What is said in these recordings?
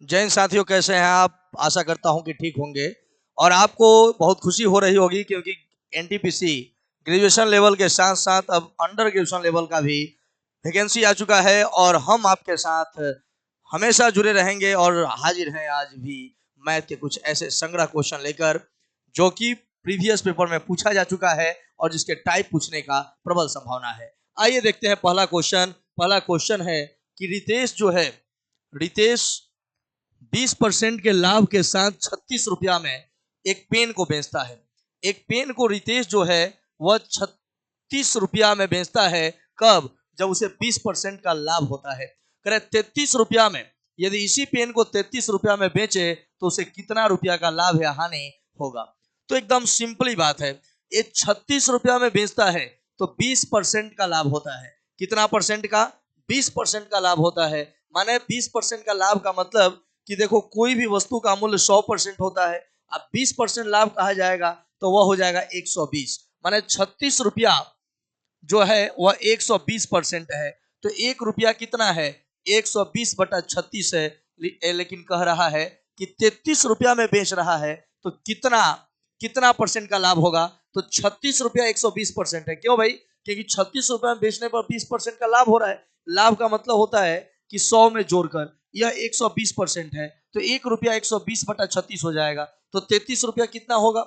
जैन साथियों, कैसे हैं आप? आशा करता हूं कि ठीक होंगे और आपको बहुत खुशी हो रही होगी क्योंकि एनटीपीसी ग्रेजुएशन लेवल के साथ साथ अब अंडर ग्रेजुएशन लेवल का भी वैकेंसी आ चुका है और हम आपके साथ हमेशा जुड़े रहेंगे और हाजिर हैं आज भी मैथ के कुछ ऐसे संग्रह क्वेश्चन लेकर जो कि प्रीवियस पेपर में पूछा जा चुका है और जिसके टाइप पूछने का प्रबल संभावना है। आइए देखते हैं पहला क्वेश्चन है कि रितेश 20% के लाभ के साथ 36 रुपया में एक पेन को बेचता है। एक पेन को रितेश जो है वह 36 रुपया में बेचता है। कब? जब उसे 20% का लाभ होता है। करे 33 रुपया में, यदि इसी पेन को 33 रुपया में बेचे तो उसे कितना रुपया का लाभ या हानि होगा? तो एकदम सिंपली बात है, ये 36 रुपया में बेचता है तो 20% का लाभ होता है। कितना परसेंट का? 20% का लाभ होता है। माने 20% का लाभ का मतलब कि देखो, कोई भी वस्तु का मूल्य 100% होता है, अब 20% लाभ कहा जाएगा तो वह हो जाएगा 120। माने 36 रुपया जो है वह 120% है। तो 1 रुपया कितना है? 120/36 है। लेकिन कह रहा है कि 33 रुपया में बेच रहा है तो कितना कितना परसेंट का लाभ होगा? तो 36 रुपया 120% है। क्यों भाई? क्योंकि 36 रुपया में बेचने पर 20% का लाभ हो रहा है। लाभ का मतलब होता है कि 100 में जोड़कर यह 120% है, तो 1 रुपया 120/36 हो जाएगा। तो 33 रुपया कितना होगा?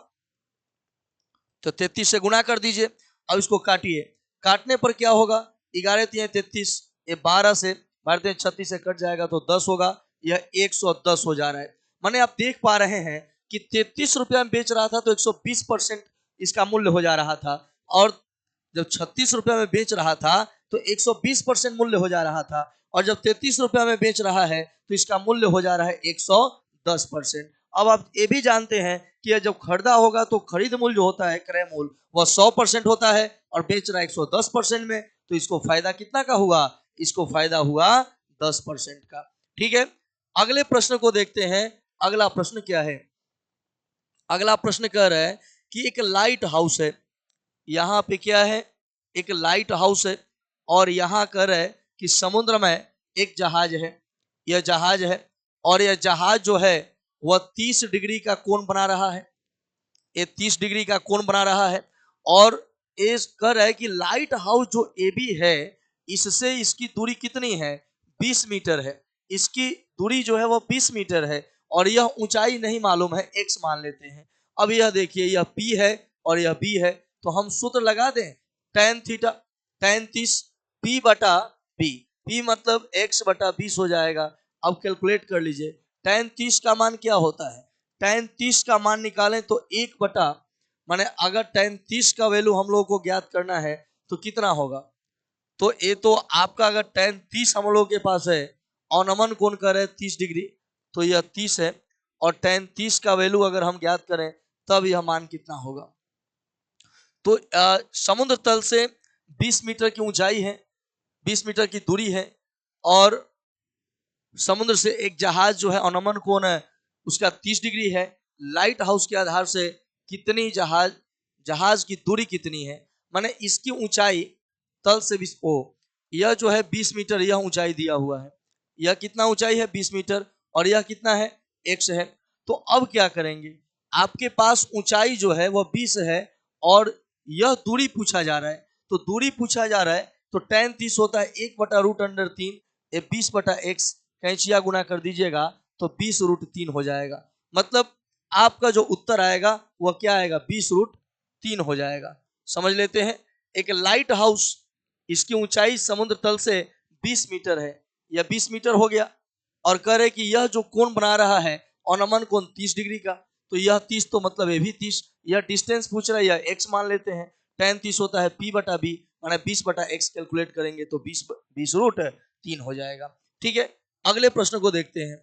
तो 33 से गुना कर दीजिए। अब इसको काटिए, काटने पर क्या होगा? 11 3 33, ये 12 से 36 से कट जाएगा तो 10 होगा। यह 110 हो जा रहा है। माने आप देख पा रहे हैं कि 33 रुपया में बेच रहा था तो 120% इसका मूल्य हो जा रहा था, और जब 36 रुपया में बेच रहा था तो 120% मूल्य हो जा रहा था, और जब 33 रुपया में बेच रहा है तो इसका मूल्य हो जा रहा है 110%। अब आप ये भी जानते हैं कि जब खरीदा होगा तो खरीद मूल्य जो होता है, क्रय मूल्य, वह 100% होता है और बेच रहा है 110% में, तो इसको फायदा कितना का हुआ? इसको फायदा हुआ 10% का। ठीक है, अगले प्रश्न को देखते हैं। अगला प्रश्न क्या है? अगला प्रश्न कह रहा है कि एक लाइट हाउस है। यहाँ पे क्या है? एक लाइट हाउस है और यहाँ कर है कि समुद्र में एक जहाज है। यह जहाज है और यह जहाज जो है वह 30 डिग्री का कोण बना रहा है। ये 30 डिग्री का कोण बना रहा है और ये कर है कि लाइट हाउस जो ए बी है, इससे इसकी दूरी कितनी है? 20 मीटर है। इसकी दूरी जो है वो 20 मीटर है और यह ऊंचाई नहीं मालूम है, एक्स मान लेते हैं। अब यह देखिए, यह पी है और यह बी है, तो हम सूत्र लगा दें, tan थीटा, tan 30 पी बटा बी। पी मतलब x/20 हो जाएगा। अब कैलकुलेट कर लीजिए, tan 30 का मान क्या होता है? tan 30 का मान निकालें तो 1 बटा, माने अगर tan 30 का वैल्यू हम लोगों को ज्ञात करना है तो कितना होगा? तो ये तो आपका अगर tan 30 हम लोगों के पास है और नमन कोण कर है 30 डिग्री, तो यह 30 है, और tan 30 का वैल्यू अगर हम ज्ञात करें तब यह मान कितना होगा? तो समुद्र तल से 20 मीटर की ऊंचाई है, 20 मीटर की दूरी है, और समुद्र से एक जहाज जो है अनमन कोण है उसका 30 डिग्री है। लाइट हाउस के आधार से कितनी जहाज की दूरी कितनी है? माने इसकी ऊंचाई तल से यह जो है 20 मीटर, यह ऊंचाई दिया हुआ है। यह कितना ऊंचाई है? 20 मीटर, और यह कितना है? x है। तो अब क्या करेंगे? आपके पास ऊंचाई जो है वह 20 है और यह दूरी पूछा जा रहा है, तो दूरी पूछा जा रहा है तो tan 30 होता है 1/√3, ये 20/x, कैंचिया गुना कर दीजिएगा तो 20√3 हो जाएगा। मतलब आपका जो उत्तर आएगा वह क्या आएगा? 20√3 हो जाएगा। समझ लेते हैं। एक लाइट हाउस, इसकी ऊंचाई समुद्र तल से 20 मीटर है, यह 20 मीटर हो गया, और कह रहे कि यह जो कोण बना रहा है अनमन कोण 30 डिग्री का, तो यह 30 तो मतलब ये भी 30। यह डिस्टेंस पूछ रहा है, यह x मान लेते हैं। tan 30 होता है p/b, माने 20/x कैलकुलेट करेंगे तो 20√3 हो जाएगा। ठीक है, अगले प्रश्न को देखते हैं।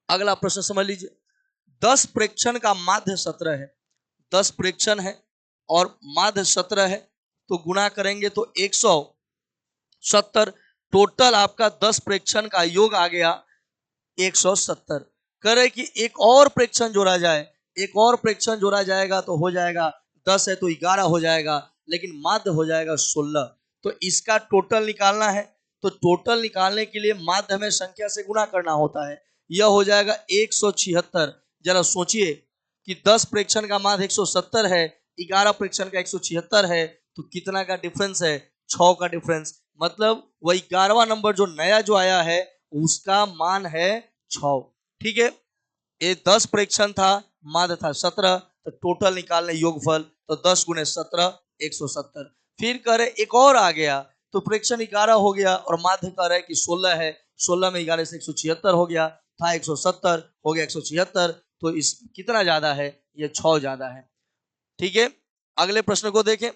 अगला प्रश्न समझ लीजिए। 10 प्रेक्षण का माध्य 17 है। 10 प्रेक्षण है और माध्य 17 है, तो गुणा करेंगे तो 170। टोटल आपका 10 प्रेक्षण का योग आ गया 170। करे कि एक और प्रेक्षण जोड़ा जाए, एक और प्रेक्षण जोड़ा जाएगा तो हो जाएगा, 10 है तो 11 हो जाएगा, लेकिन माध्य हो जाएगा 16। तो इसका टोटल निकालना है, तो तो टोटल निकालने के लिए माध्य हमें संख्या से गुणा करना होता है। यह हो जाएगा 176। जरा सोचिए कि 10 प्रेक्षण का माध्य 170 है, 11 प्रेक्षण का 176 है, तो कितना का डिफरेंस है? 6 का डिफरेंस। मतलब वह 11वां नंबर जो नया जो आया है उसका मान है 6। ठीक है, ये 10 प्रेक्षण था, माध्य था 17, तो टोटल निकालने योगफल, तो 10 गुणे 17 170। फिर करे एक और आ गया, तो प्रेक्षण 11 हो गया और माध्य कह रहे कि 16 है, 16 में 11 से 176 हो गया, था 170 हो गया 176, तो इस कितना ज्यादा है? ये 6 ज्यादा है। ठीक है, अगले प्रश्न को देखें।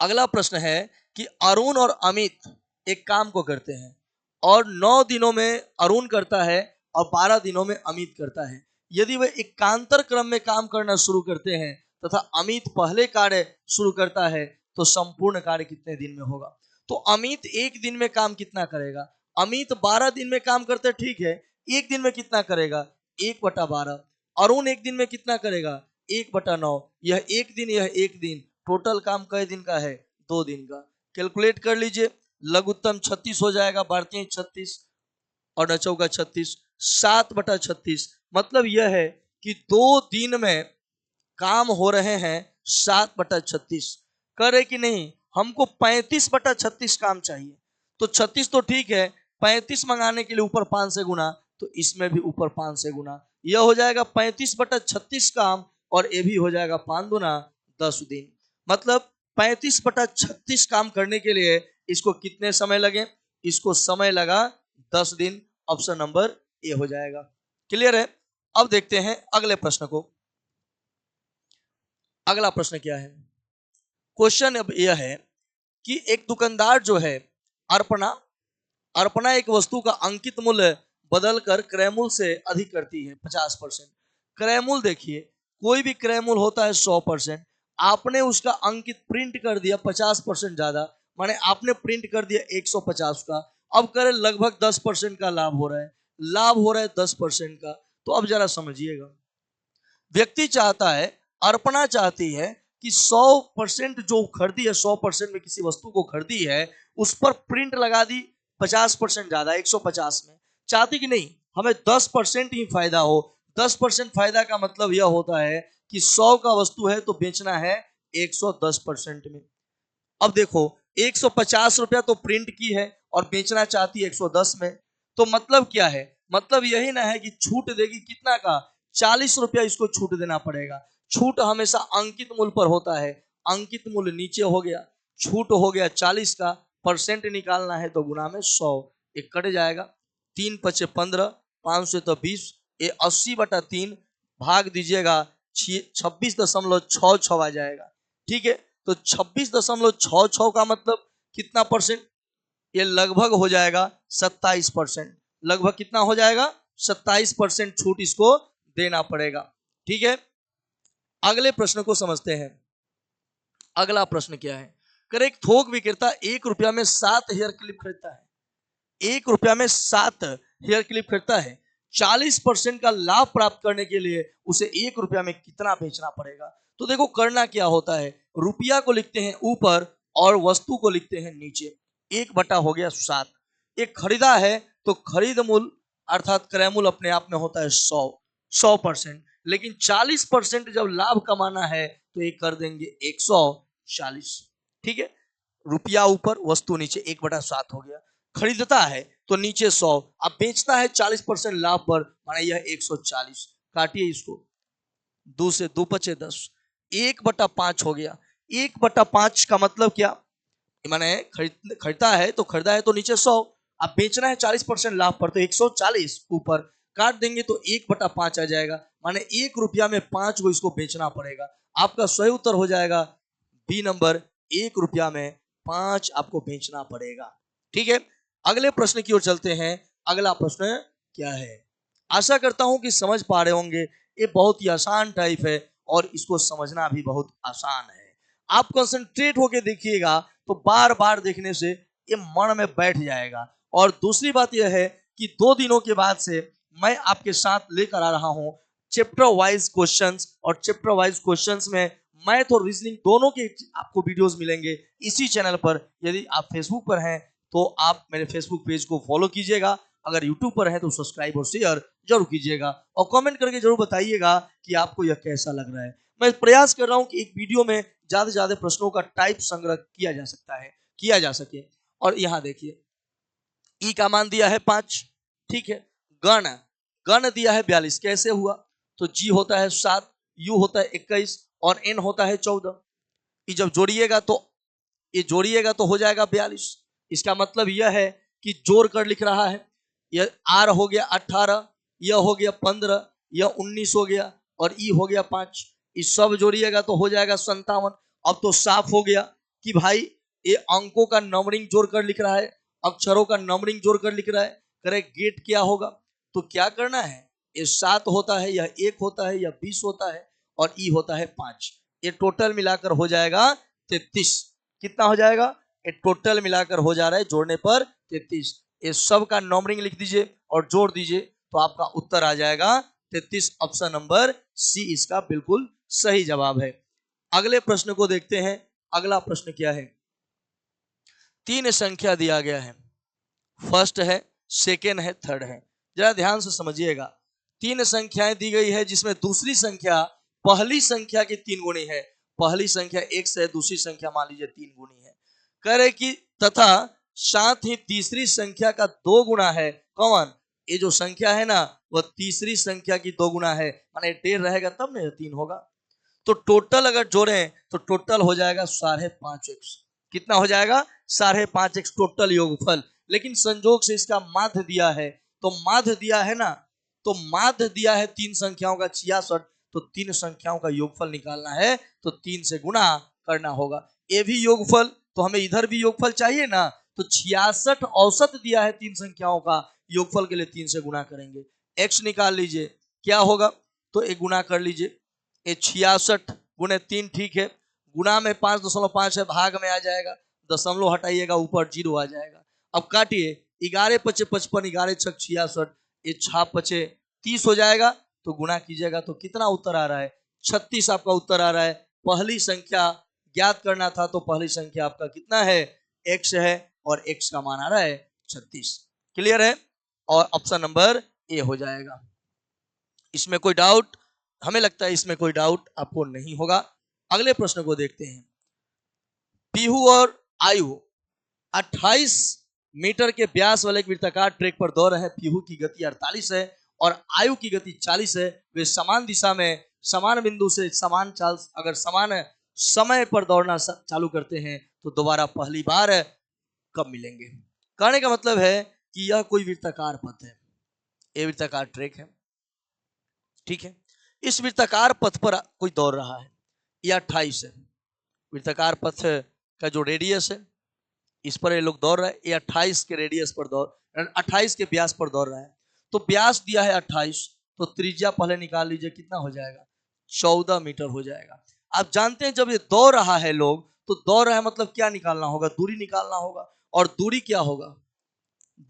अगला प्रश्न है कि अरुण और अमित एक काम को करते हैं और 9 दिनों में अरुण करता है और 12 दिनों में अमित करता है। यदि वे एकांतर क्रम में काम करना शुरू करते हैं तथा अमित पहले कार्य शुरू करता है तो संपूर्ण कार्य कितने दिन में होगा? तो अमित एक दिन में काम कितना करेगा? अमित 12 दिन में काम करते, ठीक है, एक दिन में कितना करेगा? 1/12। अरुण एक दिन में कितना करेगा? 1/9। यह एक दिन, यह एक दिन, टोटल काम कई दिन का है? 2 दिन का। कैलकुलेट कर लीजिए, लघुत्तम 36 हो जाएगा, बढ़ती 36 और नचौ का 36, 7/36। मतलब यह है कि 2 दिन में काम हो रहे हैं 7/36। करे कि नहीं? हमको 35/36 काम चाहिए। तो 36 तो ठीक है, 35 मंगाने के लिए ऊपर 5 से गुना, तो इसमें भी ऊपर 5 से गुना, यह हो जाएगा 35/36 काम, और ये भी हो जाएगा 5 गुना 10 दिन। मतलब 35/36 काम करने के लिए इसको कितने समय लगे? इसको समय लगा 10 दिन। ऑप्शन नंबर ए हो जाएगा। क्लियर है? अब देखते हैं अगले प्रश्न को। अगला प्रश्न क्या है? क्वेश्चन अब यह है कि एक दुकानदार जो है अर्पणा, अर्पणा एक वस्तु का अंकित मूल्य बदलकर क्रय मूल्य से अधिक करती है 50%। क्रय मूल्य देखिए, कोई भी क्रय मूल्य होता है 100%, आपने उसका अंकित प्रिंट कर दिया 50% ज्यादा, माने आपने प्रिंट कर दिया 150 का। अब करें लगभग 10% का लाभ हो रहा है, लाभ हो रहा है 10% का। तो अब जरा समझिएगा, व्यक्ति चाहता है, अर्पणा चाहती है कि 100% जो खरीदी है, 100% में किसी वस्तु को खरीदी है, उस पर प्रिंट लगा दी 50% ज्यादा 150 में। चाहती कि नहीं हमें 10% ही फायदा हो। 10% फायदा का मतलब यह होता है कि 100 का वस्तु है तो बेचना है 110% में। अब देखो 150 रुपया तो प्रिंट की है और बेचना चाहती है 110 में, तो मतलब क्या है? मतलब यही ना है कि छूट देगी कितना का? 40 रुपया इसको छूट देना पड़ेगा। छूट हमेशा अंकित मूल्य पर होता है, अंकित मूल्य नीचे हो गया, छूट हो गया 40 का, परसेंट निकालना है तो गुना में 100, एक कट जाएगा, 3 पचे 15, 5 से तो 20, ये 80/3 भाग दीजिएगा 26.66 आ जाएगा। ठीक है, तो 26.66 का मतलब कितना परसेंट? ये लगभग हो जाएगा 27%। लगभग कितना हो जाएगा? 27% छूट इसको देना पड़ेगा। ठीक है, अगले प्रश्न को समझते हैं। अगला प्रश्न क्या है? कर एक थोक विक्रेता 1 रुपया में 7 हेयर क्लिप खरीदता है। 1 रुपया में 7 हेयर क्लिप खरीदता है। 40% का लाभ प्राप्त करने के लिए उसे 1 रुपया में कितना बेचना पड़ेगा? तो देखो करना क्या होता है, रुपया को लिखते हैं ऊपर और वस्तु को लिखते हैं नीचे। 1 हो गया 7। एक खरीदा है तो खरीद मूल्य अर्थात क्रय मूल्य अपने आप में होता है 100%, लेकिन 40% जब लाभ कमाना है तो एक कर देंगे 140। ठीक है, रुपया ऊपर वस्तु नीचे, 1/7 हो गया। खरीदता है तो नीचे 100, अब बेचता है 40% लाभ पर, माने यह 140। काटिए इसको, 2 से 2 पचे 10, 1/5 हो गया। 1/5 का मतलब क्या? माने खरीदता है तो खरीदा है तो नीचे 100, अब बेचना है 40% लाभ पर तो 140 ऊपर, काट देंगे तो 1/5 आ जाएगा, माने 1 रुपया में 5 को इसको बेचना पड़ेगा। आपका सही उत्तर हो जाएगा बी नंबर, 1 रुपया में 5 आपको बेचना पड़ेगा। ठीक है, अगले प्रश्न की ओर चलते हैं। अगला प्रश्न क्या है? आशा करता हूं कि समझ पा रहे होंगे, ये बहुत ही आसान टाइप है और इसको समझना भी बहुत आसान है। आप कंसंट्रेट होके देखिएगा तो बार बार देखने से ये मन में बैठ जाएगा। और दूसरी बात यह है कि 2 दिनों के बाद से मैं आपके साथ लेकर आ रहा हूं चैप्टर वाइज क्वेश्चंस, और चैप्टर वाइज क्वेश्चंस में मैथ और रीजनिंग दोनों के आपको वीडियोस मिलेंगे इसी चैनल पर। यदि आप फेसबुक पर हैं तो आप मेरे फेसबुक पेज को फॉलो कीजिएगा, अगर यूट्यूब पर है तो सब्सक्राइब और शेयर जरूर कीजिएगा, और कमेंट करके जरूर बताइएगा कि आपको यह कैसा लग रहा है। मैं प्रयास कर रहा हूं कि एक वीडियो में ज्यादा से ज्यादा प्रश्नों का टाइप संग्रह किया जा सकता है, किया जा सके। और यहाँ देखिए, ई का मान दिया है 5, ठीक है। गण गण दिया है 42, कैसे हुआ? तो जी होता है 7, यू होता है 21 और एन होता है 14। ये जब जोड़िएगा तो ये जोड़िएगा तो हो जाएगा 42। इसका मतलब यह है कि जोड़ कर लिख रहा है। यह आर हो गया 18, यह हो गया 15, यह 19 हो गया और ई हो गया 5। इस सब जोड़िएगा तो हो जाएगा 57। अब तो साफ हो गया कि भाई ये अंकों का नंबरिंग जोड़ कर लिख रहा है, अक्षरों का नंबरिंग जोड़ कर लिख रहा है। करे गेट क्या होगा? तो क्या करना है, ये 7 होता है, यह 1 होता है, यह 20 होता है और ई होता है 5। ये टोटल मिलाकर हो जाएगा 33। कितना हो जाएगा? ये टोटल मिलाकर हो जा रहा है जोड़ने पर 33। ये सब का नंबरिंग लिख दीजिए और जोड़ दीजिए तो आपका उत्तर आ जाएगा 33। ऑप्शन नंबर सी इसका बिल्कुल सही जवाब है। अगले प्रश्न को देखते हैं। अगला प्रश्न क्या है? 3 संख्या दिया गया है, फर्स्ट है, सेकेंड है, थर्ड है। जरा ध्यान से समझिएगा। 3 संख्याएं दी गई है जिसमें दूसरी संख्या पहली संख्या की 3 गुनी है। पहली संख्या 1 से है, दूसरी संख्या मान लीजिए 3 गुनी है। कह रहे कि तथा साथ ही तीसरी संख्या का 2 गुना है। कौन? ये जो संख्या है ना वह तीसरी संख्या की 2 गुना है, माने 1.5 रहेगा तब ना 3 होगा। तो टोटल अगर जोड़ें तो टोटल हो जाएगा 5.5x। कितना हो जाएगा? 5.5x टोटल योगफल। लेकिन संजोग से इसका माध्य दिया है, तो माध्य दिया है ना, तो माध्य दिया है 3 संख्याओं का 66, तो 3 संख्याओं का योगफल निकालना है तो 3 से गुणा करना होगा। ये भी योगफल, तो हमें इधर भी योगफल चाहिए ना, तो 66 औसत दिया है 3 संख्याओं का, योगफल के लिए 3 से गुणा करेंगे। x निकाल लीजिए, क्या होगा? तो एक गुणा कर लीजिए। ये 66 गुणे 3, ठीक है। गुणा में 5.5 है, भाग में आ जाएगा, दशमलव हटाइएगा ऊपर 0 आ जाएगा। अब काटिए, 11 पचे 55, 11 छक 66, ये 6 पचे 30 हो जाएगा। तो गुणा कीजिएगा तो कितना उत्तर आ रहा है? 36 आपका उत्तर आ रहा है। पहली संख्या ज्ञात करना था तो पहली संख्या आपका कितना है? x है और x का मान आ रहा है 36। क्लियर है? और ऑप्शन नंबर ए हो जाएगा। इसमें कोई डाउट? हमें लगता है इसमें कोई डाउट आपको नहीं होगा। अगले प्रश्न को देखते हैं। पीहू और आयु 28 मीटर के व्यास वाले एक वृत्ताकार ट्रैक पर दौड़ रहे हैं। पीहू की गति 48 है और आयु की गति 40 है। वे समान दिशा में समान बिंदु से समान चाल, अगर समान समय पर दौड़ना चालू करते हैं तो दोबारा पहली बार कब मिलेंगे? कहने का मतलब है कि यह कोई वृत्ताकार पथ है, ये वृत्ताकार ट्रैक है, ठीक है। इस वृत्ताकार पथ पर कोई दौड़ रहा है, यह 28 है। वृत्ताकार पथ का जो रेडियस है इस पर ये लोग दौड़ रहे हैं, ये 28 के रेडियस पर 28 के व्यास पर दौड़ रहा है। तो व्यास दिया है 28, तो त्रिज्या पहले निकाल लीजिए, कितना हो जाएगा? 14 मीटर हो जाएगा। आप जानते हैं जब ये दौड़ रहा है लोग, तो दौड़ रहा है मतलब क्या निकालना होगा? दूरी निकालना होगा। और दूरी क्या होगा?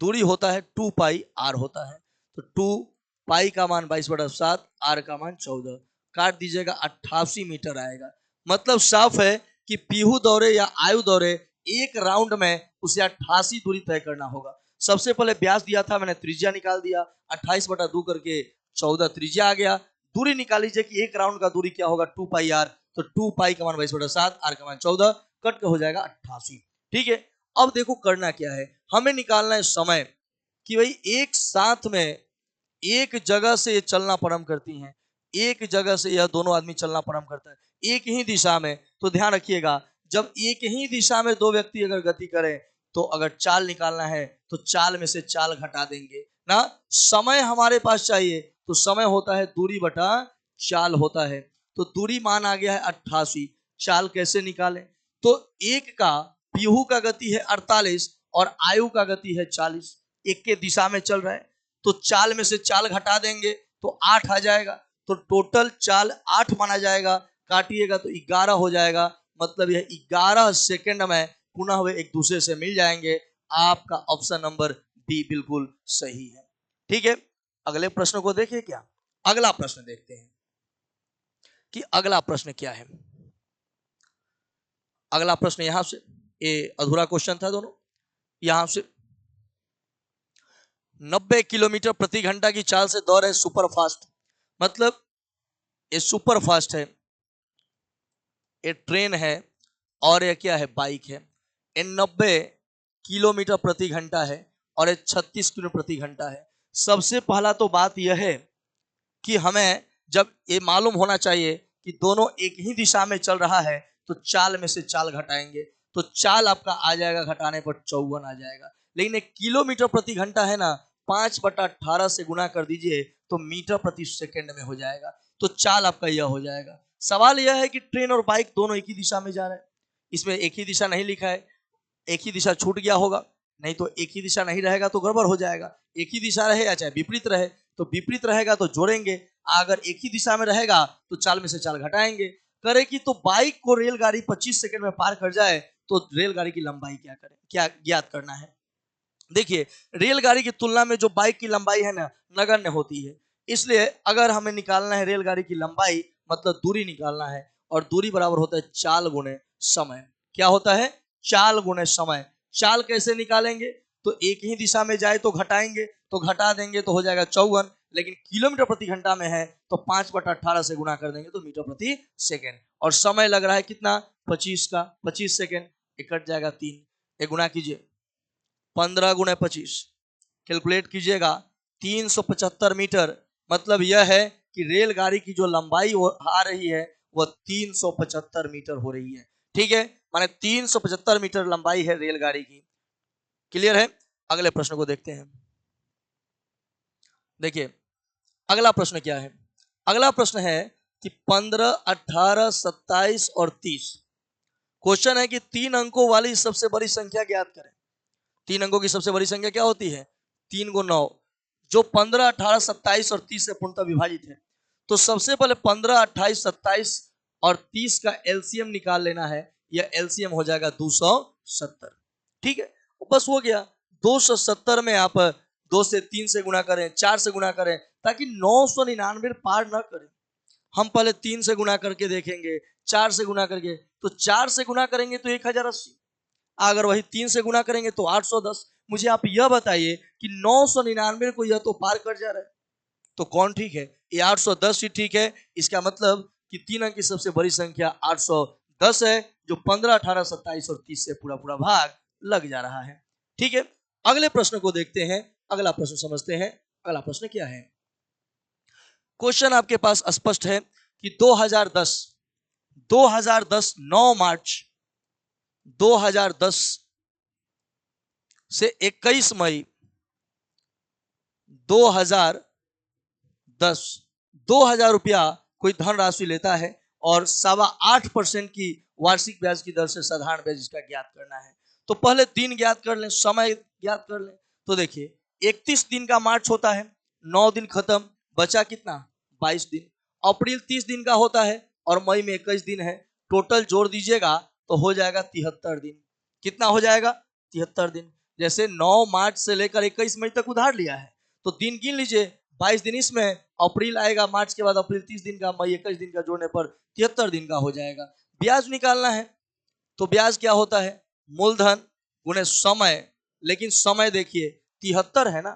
दूरी होता है 2 पाई आर होता है। तो 2 पाई का मान 22/7, आर का मान 14, काट दीजिएगा 88 मीटर आएगा। मतलब साफ है कि पीहू दौड़े या आयु दौड़े, एक राउंड में उसे 88 दूरी तय करना होगा। सबसे पहले व्यास दिया था, मैंने त्रिज्या निकाल दिया, 28/2 करके 14 त्रिज्या आ गया। दूरी निकाल लीजिए कि एक राउंड का दूरी क्या होगा? 2 पाई आर। तो 2 पाई का मान 22/7, आर का मान 14, कट के हो जाएगा 88। ठीक है। अब देखो करना क्या है, हमें निकालना है समय, कि भाई एक साथ में एक जगह से ये चलना प्रारंभ करती हैं, एक जगह से यह दोनों आदमी चलना प्रारंभ करता है एक ही दिशा में। तो ध्यान रखिएगा, जब एक ही दिशा में दो व्यक्ति अगर गति करें तो अगर चाल निकालना है तो चाल में से चाल घटा देंगे ना। समय हमारे पास चाहिए, तो समय होता है दूरी बटा चाल होता है। तो दूरी मान आ गया है 88, चाल कैसे निकालें? तो एक का पीहू का गति है 48 और आयु का गति है 40, एक के दिशा में चल रहा है, तो चाल में से चाल घटा देंगे तो 8 आ जाएगा। तो टोटल चाल 8 माना जाएगा, काटिएगा तो 11 हो जाएगा। मतलब यह 11 सेकंड में पुनः वे एक दूसरे से मिल जाएंगे। आपका ऑप्शन नंबर बी बिल्कुल सही है। ठीक है, अगले प्रश्न को देखिए। क्या अगला प्रश्न देखते हैं कि अगला प्रश्न क्या है। अगला प्रश्न यहां से, ये अधूरा क्वेश्चन था दोनों। यहां से 90 किलोमीटर प्रति घंटा की चाल से दौड़ है सुपर फास्ट, मतलब ये सुपर फास्ट है, ये ट्रेन है और ये क्या है, बाइक है। ये 90 किलोमीटर प्रति घंटा है और ये 36 किलोमीटर प्रति घंटा है। सबसे पहला तो बात यह है कि हमें जब ये मालूम होना चाहिए कि दोनों एक ही दिशा में चल रहा है तो चाल में से चाल घटाएंगे, तो चाल आपका आ जाएगा घटाने पर 54 आ जाएगा। लेकिन एक किलोमीटर प्रति घंटा है ना, 5/18 से गुना कर दीजिए तो मीटर प्रति सेकंड में हो जाएगा, तो चाल आपका यह हो जाएगा। सवाल यह है कि ट्रेन और बाइक दोनों एक ही दिशा में जा रहे हैं, इसमें एक ही दिशा नहीं लिखा है, एक ही दिशा छूट गया होगा, नहीं तो एक ही दिशा नहीं रहेगा तो गड़बड़ हो जाएगा। एक ही दिशा रहे या चाहे विपरीत रहे, तो विपरीत रहेगा तो जोड़ेंगे, अगर एक ही दिशा में रहेगा तो चाल में से चाल घटाएंगे। करे कि तो बाइक को रेलगाड़ी 25 सेकंड में पार कर जाए तो रेलगाड़ी की लंबाई क्या करें, क्या ज्ञात करना है। देखिए, रेलगाड़ी की तुलना में जो बाइक की लंबाई है ना, नगण्य होती है, इसलिए अगर हमें निकालना है रेलगाड़ी की लंबाई, मतलब दूरी निकालना है, और दूरी बराबर होता है चाल गुणे समय। क्या होता है, चाल गुणे समय। चाल कैसे निकालेंगे, तो एक ही दिशा में जाए तो घटाएंगे, तो घटा देंगे तो हो जाएगा 54, लेकिन किलोमीटर प्रति घंटा में है तो 5/18 से गुना कर देंगे तो मीटर प्रति सेकेंड, और समय लग रहा है कितना, 25 का 25 सेकेंड, कट जाएगा 3, ये गुना कीजिए 15 गुणे 25, कैलकुलेट कीजिएगा 375 मीटर। मतलब यह है कि रेलगाड़ी की जो लंबाई आ रही है वह 375 मीटर हो रही है। ठीक है, माने 375 मीटर लंबाई है रेलगाड़ी की। क्लियर है। अगले प्रश्न को देखते हैं। देखिए अगला प्रश्न क्या है। अगला प्रश्न है कि 15, 18, 27 और 30। क्वेश्चन है कि 3 अंकों वाली सबसे बड़ी संख्या ज्ञात करें। 3 अंकों की सबसे बड़ी संख्या क्या होती है, 3 × 9, जो 15, 18, 27 और 30 से पूर्णतः विभाजित है। तो सबसे पहले 15, 28, 27 और 30 का एलसीएम निकाल लेना है। यह एलसीएम हो जाएगा 270। ठीक है, बस हो गया। 270 में आप 2 से 3 से गुना करें, 4 से गुना करें, ताकि 999 पार ना करें। हम पहले 3 से गुना करके देखेंगे, 4 से गुना करके, तो 4 से गुना करेंगे तो 1080, अगर वही 3 से गुना करेंगे तो 810। मुझे आप यह बताइए कि 999 को यह तो पार कर जा रहा है, तो कौन ठीक है, ये 810 ही ठीक है। इसका मतलब कि 3 अंक की सबसे बड़ी संख्या 810 है, जो 15, 18, 27 और 30 से पूरा पूरा भाग लग जा रहा है। ठीक है, अगले प्रश्न को देखते हैं। अगला प्रश्न समझते हैं। अगला प्रश्न क्या है। क्वेश्चन आपके पास स्पष्ट है कि 2010 9 मार्च 2010 से 21 मई 2010 2000 रुपया कोई धनराशि लेता है और 8.25% की वार्षिक ब्याज की दर से साधारण ब्याज इसका ज्ञात करना है। तो पहले दिन ज्ञात कर लें, समय ज्ञात कर लें। तो देखिए 31 दिन का मार्च होता है, 9 दिन खत्म, बचा कितना, 22 दिन। अप्रैल 30 दिन का होता है और मई में 21 दिन है, टोटल जोड़ दीजिएगा तो हो जाएगा 73 दिन। कितना हो जाएगा, 73 दिन। जैसे 9 मार्च से लेकर 21 मई तक उधार लिया है तो दिन गिन लीजिए, 22 दिन इसमें, अप्रैल आएगा, मार्च के बाद अप्रैल 30 दिन का, मई 21 दिन का, जोड़ने पर 73 दिन का हो जाएगा। ब्याज निकालना है तो ब्याज क्या होता है, मूलधन गुणे समय। लेकिन समय देखिए 73 है ना,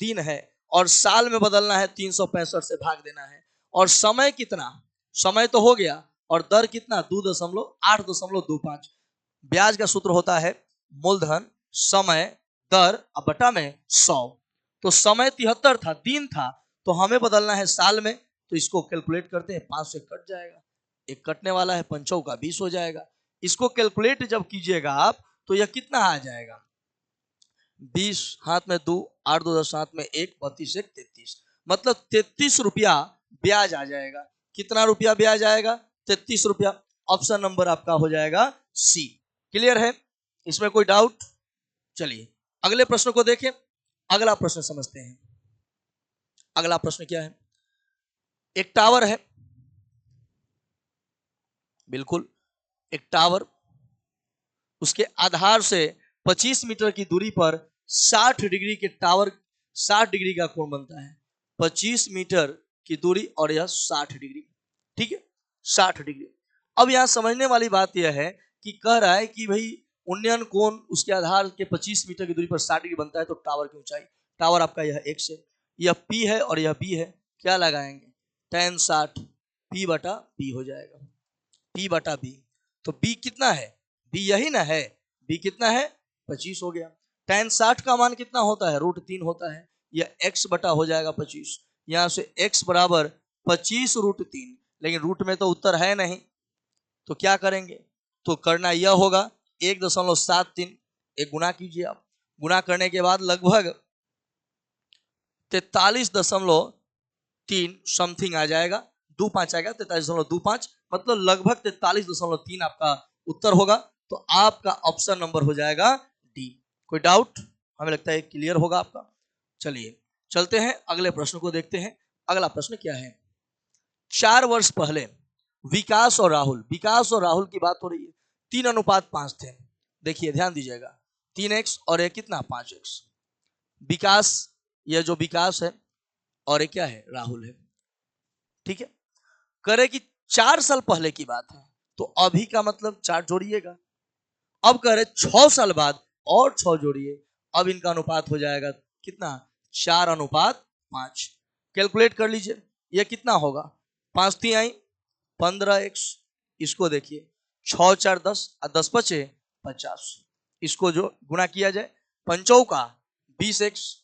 दिन है, और साल में बदलना है, 365 से भाग देना है। और समय कितना, समय तो हो गया, और दर कितना, 2.825। ब्याज का सूत्र होता है मूलधन समय दर बटा में 100। तो समय 73 था, दिन था, तो हमें बदलना है साल में, तो इसको कैलकुलेट करते हैं, 5 से कट जाएगा, एक कटने वाला है, 5 का 20 हो जाएगा। इसको कैलकुलेट जब कीजिएगा आप तो यह कितना आ जाएगा, 20 हाथ में 2, 8 2 10 हाथ में 1, 32 1 33, मतलब 33 रुपया ब्याज आ जाएगा। कितना रुपया ब्याज आएगा, 33 रुपया। ऑप्शन नंबर आपका हो जाएगा सी। क्लियर है, इसमें कोई डाउट। चलिए अगले प्रश्न को देखें। अगला प्रश्न समझते हैं। अगला प्रश्न क्या है। एक टावर है, बिल्कुल एक टावर, उसके आधार से 25 मीटर की दूरी पर 60 डिग्री के टावर, 60 डिग्री का कोण बनता है। 25 मीटर की दूरी और यह 60 डिग्री। ठीक है, 60 डिग्री। अब यहां समझने वाली बात यह है कि कह रहा है कि भाई उन्नयन कोण उसके आधार के 25 मीटर की दूरी पर 60 डिग्री बनता है, तो टावर की ऊंचाई, टावर आपका यह x है, यह p है और यह b है, क्या लगाएंगे, tan 60 p बटा b हो जाएगा, p बटा b। तो b कितना है, b यही ना है, b कितना है 25 हो गया। tan 60 का मान कितना होता है, √3 होता है, यह x बटा हो जाएगा 25। यहां से x बराबर 25 √3, लेकिन रूट में तो उत्तर है नहीं, तो क्या करेंगे, तो करना यह होगा 1.73, एक गुना कीजिए आप, गुना करने के बाद लगभग 43.3 समथिंग आ जाएगा, 25 आएगा, 43.25, मतलब लगभग 43.3 आपका उत्तर होगा। तो आपका ऑप्शन नंबर हो जाएगा डी। कोई डाउट, हमें लगता है क्लियर होगा आपका। चलिए चलते हैं अगले प्रश्न को देखते हैं। अगला प्रश्न क्या है, 4 वर्ष पहले विकास और राहुल की बात हो रही है, 3:5 थे। देखिए ध्यान दीजिएगा, 3x और एक कितना 5x, विकास, यह जो विकास है और एक क्या है राहुल है, ठीक है। करे कि 4 साल पहले की बात है, तो अभी का मतलब 4 जोड़िएगा, अब कह रहे 6 साल बाद और 6 जोड़िए, अब इनका अनुपात हो जाएगा कितना 4:5। कैलकुलेट कर लीजिए, यह कितना होगा, 5 3 आई 15x, इसको देखिए 6 4 10 और 10 5 50, इसको जो गुना किया जाए, 5 का 20x,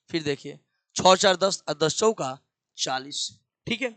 फिर देखिए 6 4 10 और 10 चौका 40, ठीक है।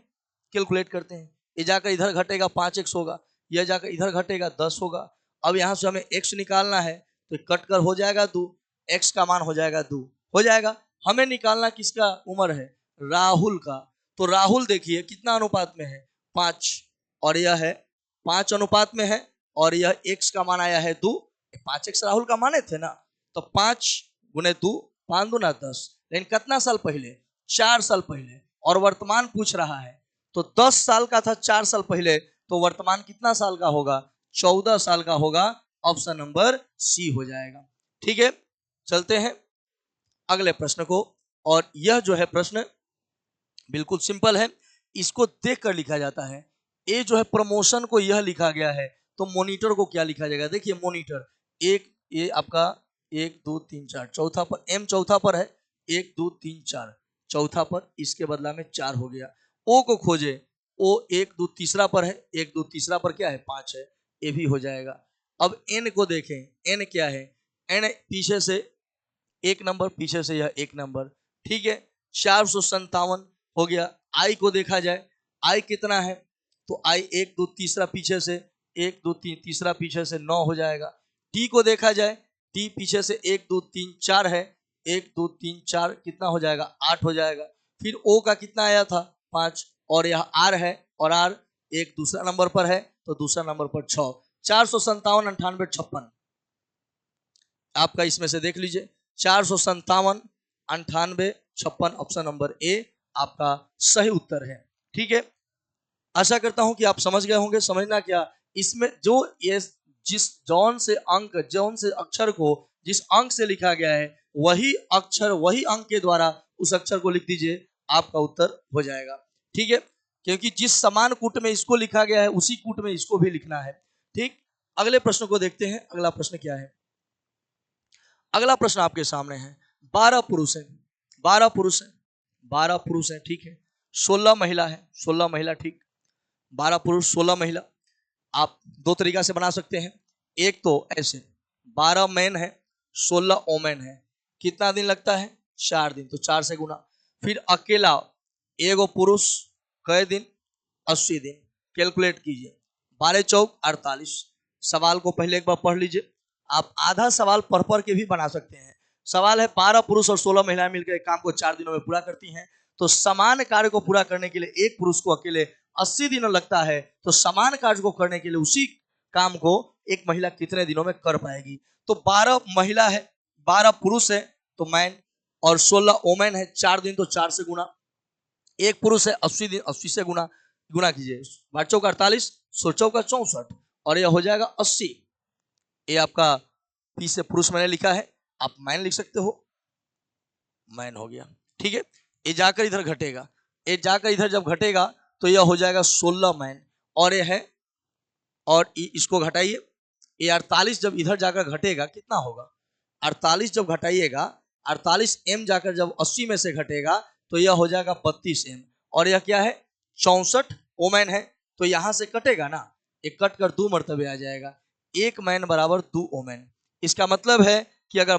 कैलकुलेट करते हैं, ये जाकर इधर घटेगा 5x होगा, यह जाकर इधर घटेगा 10 होगा। अब यहां से हमें x निकालना है, तो कट कर हो जाएगा 2, x का मान हो जाएगा 2, हो जाएगा। हमें निकालना किसका उम्र है, राहुल का, तो राहुल देखिए कितना अनुपात में है 5, और यह है 5 अनुपात में है, और यह x का मान आया है 2, 5x राहुल का माने थे ना, तो 5 गुने 2 5 दूना 10, लेकिन कितना साल पहले, 4 साल पहले, और वर्तमान पूछ रहा है, तो 10 साल का था 4 साल पहले, तो वर्तमान कितना साल का होगा, 14 साल का होगा, ऑप्शन नंबर सी हो जाएगा, ठीक है। चलते हैं अगले प्रश्न को, और यह जो है प्रश्न बिल्कुल सिंपल है, इसको देख कर लिखा जाता है। ये जो है प्रमोशन को यह लिखा गया है, तो मॉनिटर को क्या लिखा जाएगा, देखिए मॉनिटर, एक ये आपका 1 2 3 4 चौथा पर, एम चौथा पर है, 1 2 3 4 चौथा पर, इसके बदला में 4 हो गया। ओ को खोजे, ओ 1 2 तीसरा पर है, 1 2 तीसरा पर क्या है 5 है, ये भी हो जाएगा। अब एन को देखें, एन क्या है, एन पीछे से एक नंबर, पीछे से यह एक नंबर, ठीक है। 457 हो गया। आई को देखा जाए, आई कितना है, तो आई 1 2 तीसरा पीछे से, 1 2 3 तीसरा पीछे से 9 हो जाएगा। टी को देखा जाए, टी पीछे से 1 2 3 4 है, 1 2 3 4 कितना हो जाएगा 8 हो जाएगा। फिर ओ का कितना आया था 5, और यह आर है, और आर एक दूसरा नंबर पर है, तो दूसरा नंबर पर 6, 457 98 56, आपका इसमें से देख लीजिए, 457 98 56, ऑप्शन नंबर ए आपका सही उत्तर है, ठीक है। आशा करता हूं कि आप समझ गए होंगे। समझना क्या, इसमें जो ये जिस जौन से अंक, जौन से अक्षर को जिस अंक से लिखा गया है, वही अक्षर वही अंक के द्वारा उस अक्षर को लिख दीजिए, आपका उत्तर हो जाएगा, ठीक है। क्योंकि जिस समान कूट में इसको लिखा गया है, उसी कूट में इसको भी लिखना है, ठीक। अगले प्रश्न को देखते हैं, अगला प्रश्न क्या है। अगला प्रश्न आपके सामने है, 12 पुरुष हैं, 12 पुरुष हैं, 12 पुरुष हैं, ठीक है, 16 महिला है, 16 महिला, ठीक, 12 पुरुष 16 महिला। आप दो तरीका से बना सकते हैं, एक तो ऐसे 12 मैन है 16 ओमेन है, कितना दिन लगता है 4 दिन, तो 4 से गुना। फिर अकेला एगो पुरुष कई दिन 80 दिन, कैलकुलेट कीजिए, 12 चौक 48। सवाल को पहले एक बार पढ़ लीजिए, आप आधा सवाल पढ़ पढ़ के भी बना सकते हैं। सवाल है 12 पुरुष और 16 महिलाएं मिलकर एक काम को 4 दिनों में पूरा करती हैं, तो समान कार्य को पूरा करने के लिए एक पुरुष को अकेले 80 दिनों लगता है, तो समान कार्य को करने के लिए उसी काम को एक महिला कितने दिनों में कर पाएगी। तो 12 महिला है, 12 पुरुष है तो मैन, और 16 ओमेन है, 4 दिन तो 4 से गुना, एक पुरुष है 80 दिन, 80 से गुना, गुना कीजिए, 12 चौक 48, 16 चौका 64, और यह हो जाएगा 80। ये आपका पी से पुरुष मैंने लिखा है, आप मैन लिख सकते हो, मैन हो गया, ठीक है। ये जाकर इधर घटेगा, ये जाकर इधर जब घटेगा तो यह हो जाएगा 16 मैन, और यह है और इसको घटाइए, ये 48 जब इधर जाकर घटेगा कितना होगा, 48 जब घटाइएगा, 48 m जाकर जब 80 में से घटेगा तो यह हो जाएगा 32 m, और यह क्या है 64 ओमेन है, तो यहां से कटेगा ना, एक कट कर 2 मरतबे आ जाएगा, 1 मैन बराबर 2 ओमेन। इसका मतलब है कि अगर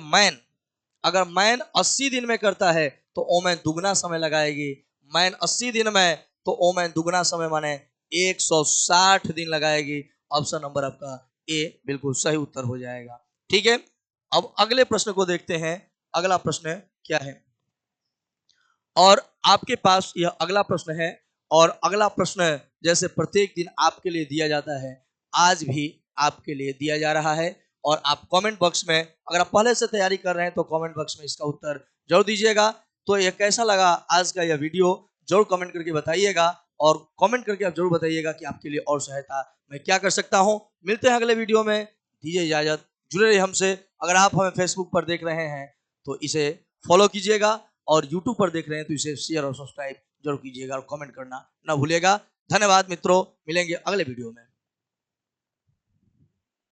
मैन 80 दिन में करता है तो ओमेन दुगना समय लगाएगी, मैन 80 दिन में तो ओमेन दुगना समय माने 160 दिन लगाएगी। ऑप्शन नंबर आपका ए बिल्कुल सही उत्तर हो जाएगा। ठीक है, अब अगले प्रश्न को देखते हैं। अगला प्रश्न क्या है, और आपके पास यह अगला प्रश्न है, और अगला प्रश्न जैसे प्रत्येक दिन आपके लिए दिया जाता है, आज भी आपके लिए दिया जा रहा है, और आप कमेंट बॉक्स में, अगर आप पहले से तैयारी कर रहे हैं तो कमेंट बॉक्स में इसका उत्तर जरूर दीजिएगा। तो यह कैसा लगा आज का यह वीडियो जरूर कमेंट करके बताइएगा, और कमेंट करके आप जरूर बताइएगा कि आपके लिए और सहायता मैं क्या कर सकता हूं। मिलते हैं अगले वीडियो में, दीजिए इजाजत, जुड़े रहिए हमसे। अगर आप हमें फेसबुक पर देख रहे हैं तो इसे फॉलो कीजिएगा, और यूट्यूब पर देख रहे हैं तो इसे शेयर और सब्सक्राइब जरूर कीजिएगा, और कमेंट करना ना भूलिएगा। धन्यवाद मित्रों, मिलेंगे अगले वीडियो में।